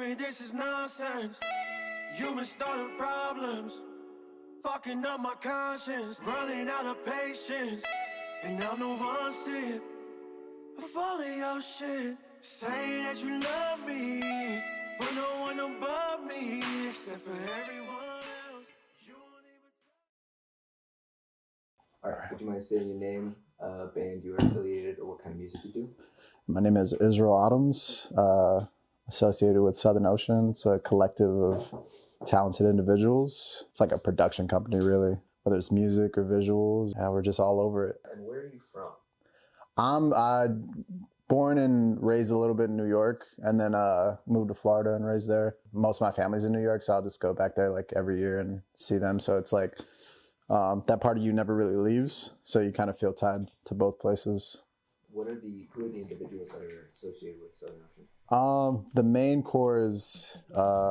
Baby, this is nonsense. You've been starting problems, fucking up my conscience, running out of patience. And now no one sick of all of your shit. Saying that you love me, but no one above me, except for everyone else. You won't even. All right, would you mind saying your name, band you are affiliated, or what kind of music you do? My name is Israel Adams, associated with Southern Ocean. It's a collective of talented individuals. It's like a production company, really, whether it's music or visuals. Yeah, we're just all over it. And where are you from? I'm born and raised a little bit in New York, and then moved to Florida and raised there. Most of my family's in New York, so I'll just go back there like every year and see them. So it's like that part of you never really leaves, so you kind of feel tied to both places. Who are the individuals that are associated with Southern Ocean? The main core is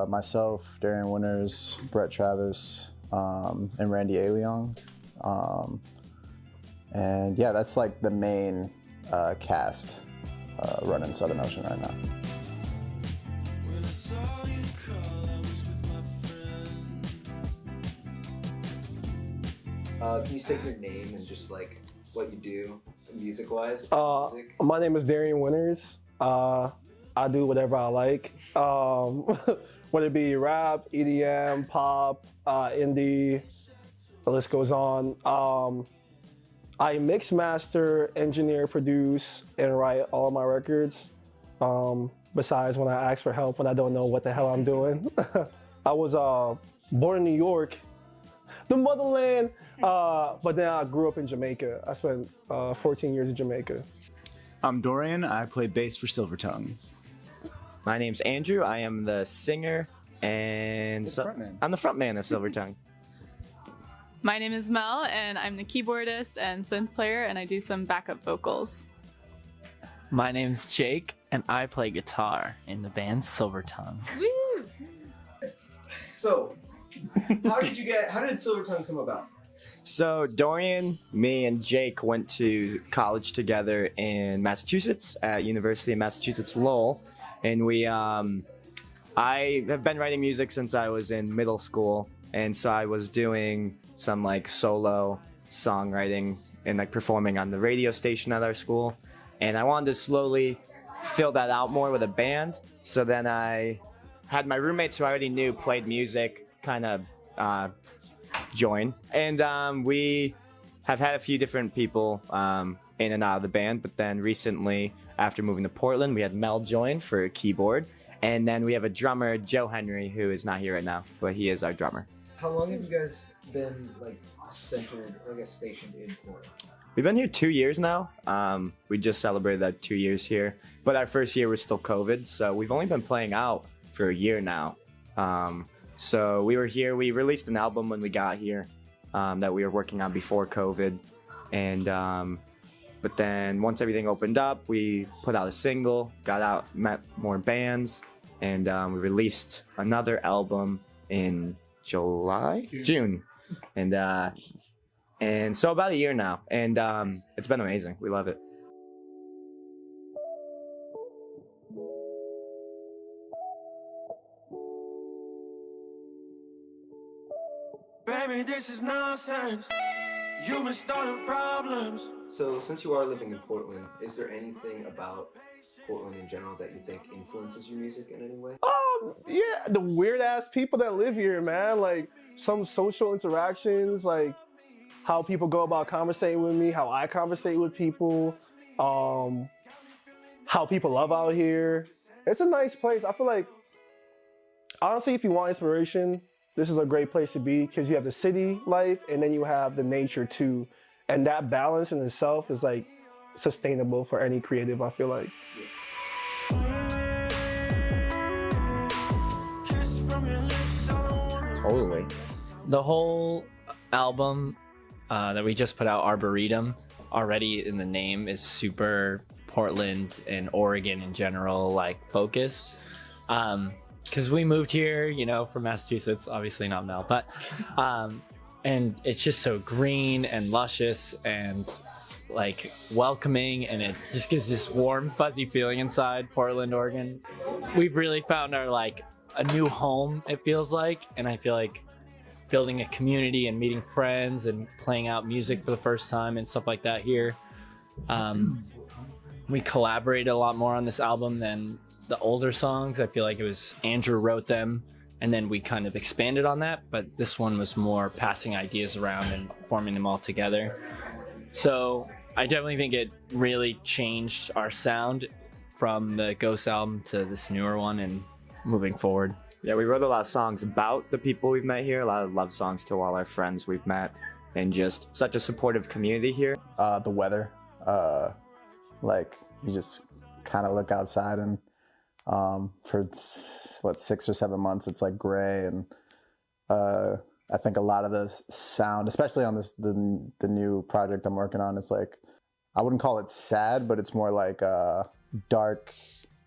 myself, Darian Winters, Brett Travis, and Randy Aliong. And yeah, that's like the main cast running Southern Ocean right now. When I saw you call, I was with my friend. Can you state your name and just like what you do music-wise? My name is Darian Winters. I do whatever I like, whether it be rap, EDM, pop, indie, the list goes on. I mix, master, engineer, produce, and write all of my records. Besides when I ask for help when I don't know what the hell I'm doing. I was born in New York, the motherland, but then I grew up in Jamaica. I spent 14 years in Jamaica. I'm Dorian. I play bass for Silvertongue. My name's Andrew. I am the singer and I'm the frontman of Silvertongue. My name is Mel, and I'm the keyboardist and synth player, and I do some backup vocals. My name's Jake, and I play guitar in the band Silvertongue. Woo! So, how did Silvertongue come about? So Dorian, me, and Jake went to college together in Massachusetts at University of Massachusetts Lowell, and I have been writing music since I was in middle school, and so I was doing some like solo songwriting and like performing on the radio station at our school, and I wanted to slowly fill that out more with a band. So then I had my roommates who I already knew played music kind of join, and we have had a few different people in and out of the band, but then recently after moving to Portland we had Mel join for keyboard, and then we have a drummer, Joe Henry, who is not here right now, but he is our drummer. How long have you guys been like centered, or I guess stationed in Portland? We've been here 2 years now. We just celebrated that 2 years here, but our first year was still COVID, so we've only been playing out for a year now. So we were here, we released an album when we got here that we were working on before COVID, and but then once everything opened up, we put out a single, got out, met more bands, and we released another album in June, and so about a year now, and it's been amazing. We love it. Baby, this is nonsense. You've been starting problems. So, since you are living in Portland, is there anything about Portland in general that you think influences your music in any way? Yeah, the weird ass people that live here, man. Like some social interactions, like how people go about conversating with me, how I conversate with people, how people love out here. It's a nice place. I feel like, honestly, if you want inspiration, this is a great place to be, because you have the city life and then you have the nature too. And that balance in itself is like sustainable for any creative, I feel like. Totally. The whole album that we just put out, Arboretum, already in the name is super Portland and Oregon in general, like focused. Because we moved here, you know, from Massachusetts, obviously not Mel, but and it's just so green and luscious, and like welcoming, and it just gives this warm, fuzzy feeling inside Portland, Oregon. We've really found our like a new home, it feels like, and I feel like building a community and meeting friends and playing out music for the first time and stuff like that here. We collaborated a lot more on this album than the older songs. I feel like it was Andrew wrote them, and then we kind of expanded on that, but this one was more passing ideas around and forming them all together. So I definitely think it really changed our sound from the Ghost album to this newer one and moving forward. Yeah, we wrote a lot of songs about the people we've met here, a lot of love songs to all our friends we've met, and just such a supportive community here. The weather, like you just kind of look outside and for what 6 or 7 months it's like gray, and I think a lot of the sound, especially on the new project I'm working on, is like, I wouldn't call it sad, but it's more like dark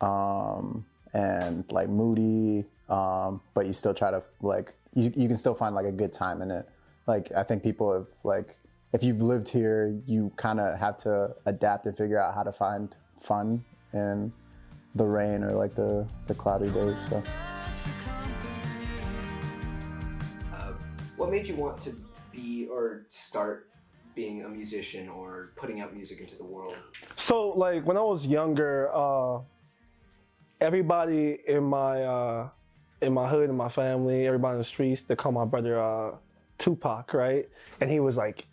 and like moody, but you still try to like you can still find like a good time in it. Like I think people have like, if you've lived here, you kind of have to adapt and figure out how to find fun in the rain or like the cloudy days. So. What made you want to be or start being a musician or putting out music into the world? So like when I was younger, everybody in my hood, in my family, everybody in the streets, they call my brother Tupac, right? And he was like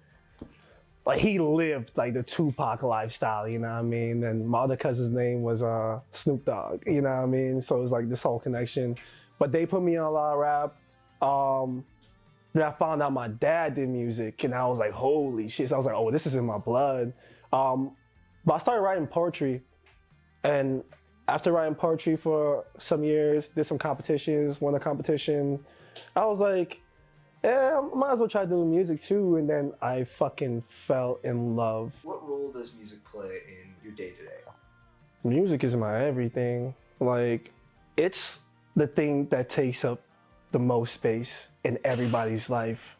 he lived like the Tupac lifestyle, you know what I mean? And my other cousin's name was Snoop Dogg, you know what I mean? So it was like this whole connection. But they put me on a lot of rap. Then I found out my dad did music, and I was like, holy shit. So I was like, oh, this is in my blood. But I started writing poetry, and after writing poetry for some years, did some competitions, won a competition. I was like, yeah, I might as well try doing music too. And then I fucking fell in love. What role does music play in your day-to-day? Music is my everything. Like, it's the thing that takes up the most space in everybody's life.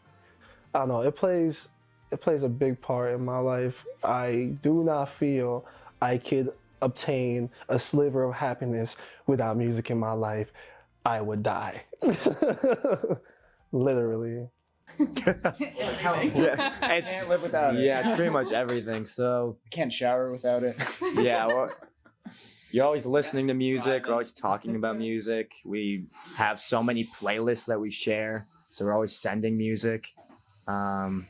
I don't know, it plays a big part in my life. I do not feel I could obtain a sliver of happiness without music in my life. I would die. Literally. Yeah, Can't live without it. yeah, it's pretty much everything. So Can't shower without it. yeah, well, you're always listening to music. We're always talking about music. We have so many playlists that we share, so we're always sending music. Yeah,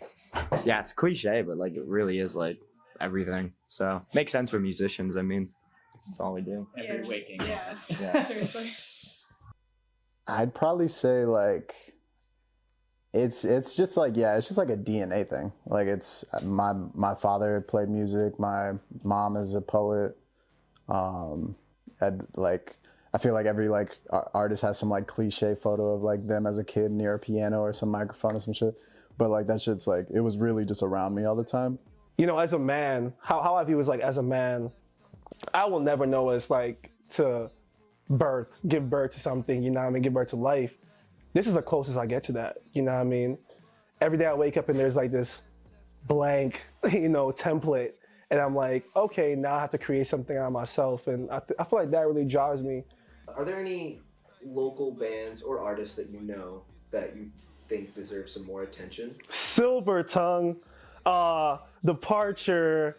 it's cliche, but like it really is like everything. So makes sense for musicians. I mean, that's all we do. Every waking. Yeah. Seriously. I'd probably say like it's just like, yeah, it's just like a DNA thing. Like it's my father played music, my mom is a poet. I feel like every like artist has some like cliche photo of like them as a kid near a piano or some microphone or some shit. But like that shit's like, it was really just around me all the time. You know, as a man, how I view is like, as a man, I will never know what it's like to give birth to something, you know what I mean, give birth to life. This is the closest I get to that, you know what I mean? Every day I wake up and there's like this blank, template. And I'm like, okay, now I have to create something out of myself. And I feel like that really drives me. Are there any local bands or artists that you know that you think deserve some more attention? Silver Tongue, Departure.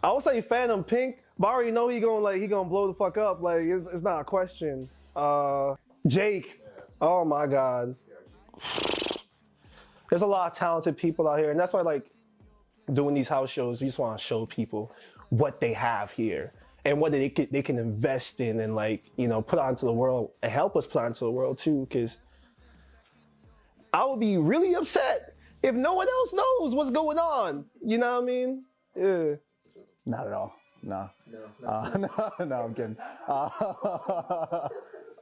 I would say Phantom Pink, but I already know he gonna blow the fuck up. Like it's not a question. Jake, oh my God. There's a lot of talented people out here, and that's why like doing these house shows, we just want to show people what they have here and what they can invest in and put out into the world and help us put out into the world too. Because I would be really upset if no one else knows what's going on. You know what I mean? Yeah. Not at all. No. No, I'm kidding.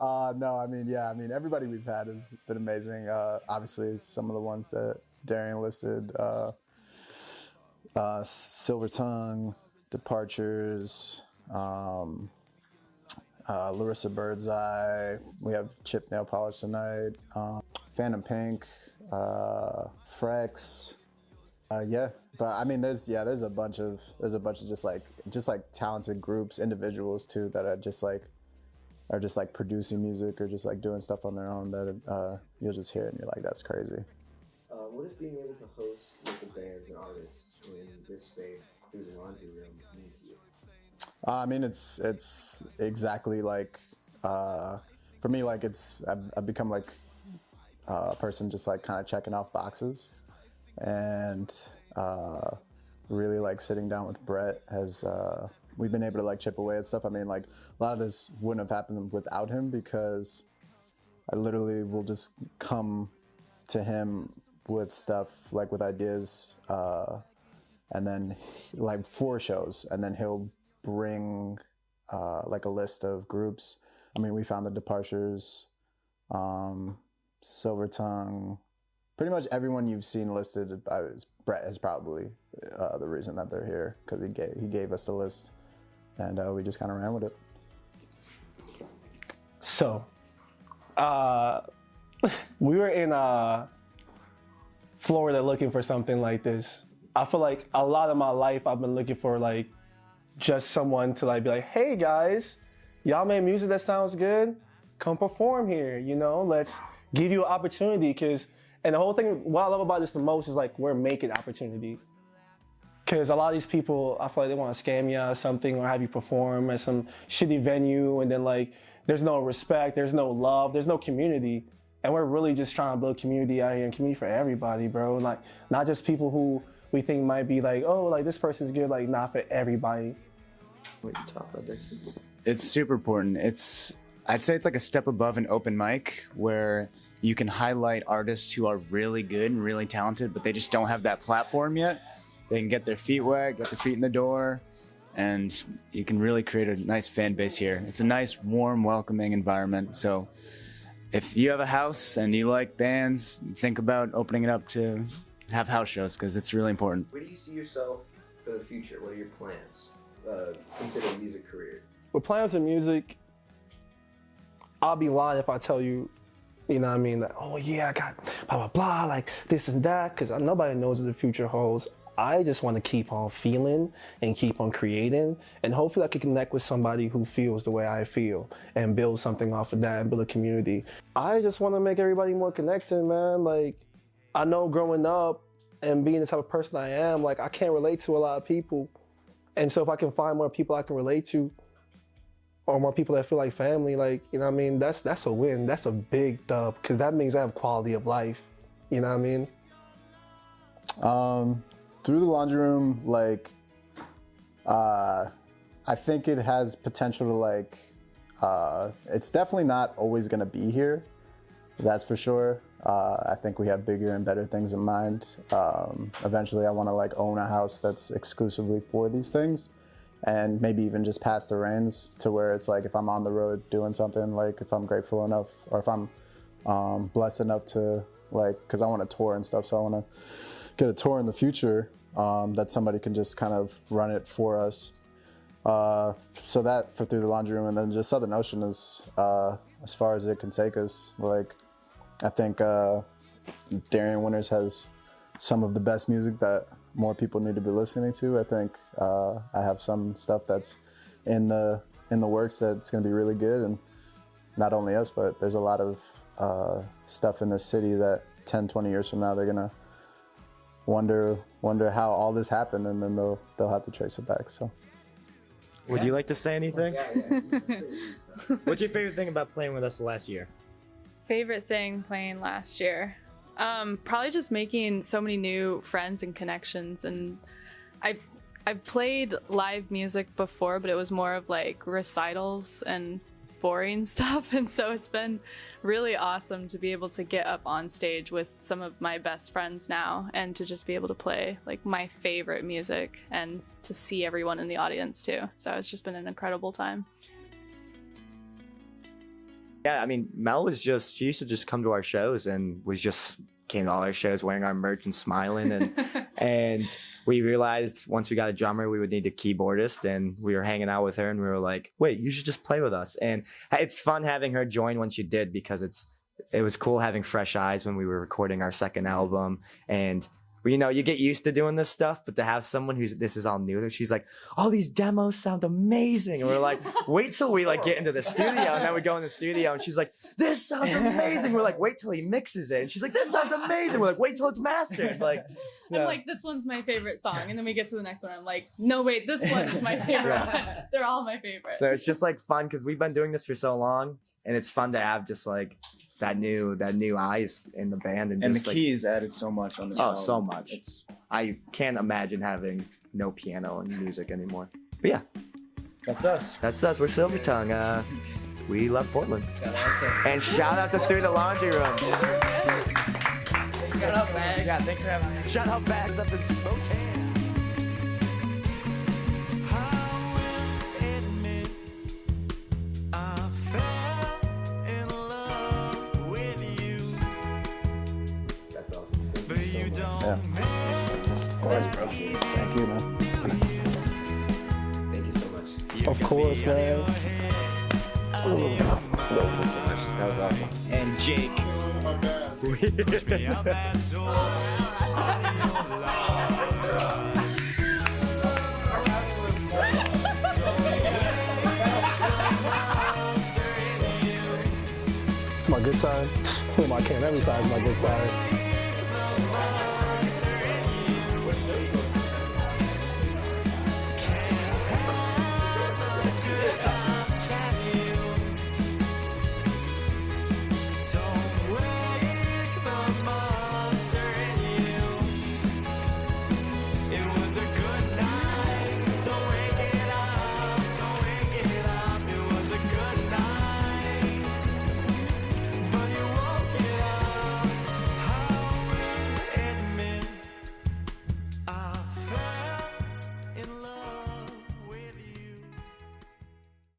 No, I mean, everybody we've had has been amazing. Obviously, some of the ones that Darian listed, Silver Tongue, Departures, Larissa Birdseye. We have Chip Nail Polish tonight. Phantom Pink, Frex. Yeah, but I mean, there's a bunch of just like talented groups, individuals too that are just like producing music or just like doing stuff on their own that you'll just hear it and you're like, that's crazy. What does being able to host local bands and artists in this space through the laundry room mean to you? I mean, it's exactly like for me, like I've become like a person just like kind of checking off boxes, and really like sitting down with Brett has we've been able to like chip away at stuff. I mean, like a lot of this wouldn't have happened without him, because I literally will just come to him with stuff, like with ideas, and then like 4 shows, and then he'll bring like a list of groups. I mean, we found the Departures, Silver Tongue, pretty much everyone you've seen listed. Brett is probably the reason that they're here, because he gave us the list, and we just kind of ran with it. So, we were in Florida looking for something like this. I feel like a lot of my life I've been looking for like just someone to like be like, hey guys, y'all made music that sounds good, come perform here, you know, let's give you an opportunity. And the whole thing, what I love about this the most is like we're making opportunity. Because a lot of these people, I feel like they want to scam you or something, or have you perform at some shitty venue, and then like there's no respect, there's no love, there's no community. And we're really just trying to build community out here, and community for everybody, bro. Like not just people who we think might be like, oh, like this person's good, like not for everybody. What you talk about that too? It's super important. I'd say it's like a step above an open mic, where you can highlight artists who are really good and really talented, but they just don't have that platform yet. They can get their feet wet, get their feet in the door, and you can really create a nice fan base here. It's a nice, warm, welcoming environment. So if you have a house and you like bands, think about opening it up to have house shows, because it's really important. Where do you see yourself for the future? What are your plans? Consider a music career. With plans in music, I'll be lying if I tell you, you know what I mean, like, oh yeah, I got blah, blah, blah, like this and that, because nobody knows what the future holds. I just want to keep on feeling and keep on creating, and hopefully I can connect with somebody who feels the way I feel and build something off of that and build a community. I just want to make everybody more connected, man. Like, I know growing up and being the type of person I am, like I can't relate to a lot of people. And so if I can find more people I can relate to, or more people that feel like family, like, you know what I mean, that's a win. That's a big dub, because that means I have quality of life. You know what I mean? Through the laundry room, like, I think it has potential to like, it's definitely not always gonna be here. That's for sure. I think we have bigger and better things in mind. Eventually I wanna like own a house that's exclusively for these things, and maybe even just pass the reins to where it's like, if I'm on the road doing something, like if I'm grateful enough, or if I'm blessed enough to like, cause I wanna tour and stuff, so I wanna get a tour in the future, that somebody can just kind of run it for us. So that for Through the Laundry Room, and then just Southern Ocean is as far as it can take us. Like, I think Darian Winters has some of the best music that more people need to be listening to. I think I have some stuff that's in the works that's going to be really good, and not only us, but there's a lot of stuff in the city that 10, 20 years from now they're going to wonder how all this happened, and then they'll have to trace it back. So, Would you like to say anything? Yeah. What's your favorite thing about playing with us last year? Favorite thing playing last year? Probably just making so many new friends and connections. And I've played live music before, but it was more of like recitals and boring stuff, and so it's been really awesome to be able to get up on stage with some of my best friends now, and to just be able to play like my favorite music and to see everyone in the audience too. So it's just been an incredible time. Yeah, I mean, she used to just come to our shows and came to all our shows wearing our merch and smiling, and and we realized once we got a drummer we would need a keyboardist, and we were hanging out with her and we were like, wait, you should just play with us. And it's fun having her join when she did, because it was cool having fresh eyes when we were recording our second album, and you know, you get used to doing this stuff, but to have someone this is all new to, she's like, "Oh, these demos sound amazing," and we're like, "Wait till we like get into the studio," and then we go in the studio, and she's like, "This sounds amazing." We're like, "Wait till he mixes it," and she's like, "This sounds amazing." We're like, "Wait till it's mastered." Like, I'm like, this one's my favorite song, and then we get to the next one. I'm like, no, wait, this one's my favorite one. They're all my favorite. so it's just like fun because we've been doing this for so long, and it's fun to have just like that new eyes in the band, and And just the like, keys added so much on this oh, album. so much. I can't imagine having no piano in music anymore. But yeah, That's us. that's us. We're Silver Tongue. We love Portland. And shout out to Through the Laundry Room. Shut up, man. Yeah, thanks for having me. Shout out Bags up in Spokane. That's awesome. Thank you so much. Yeah. Of course, bro. Thank you, man. Thank you so much. Of course, man. That was awesome. And Jake. It's my good side. Who am I? Can't. Every side is my good side.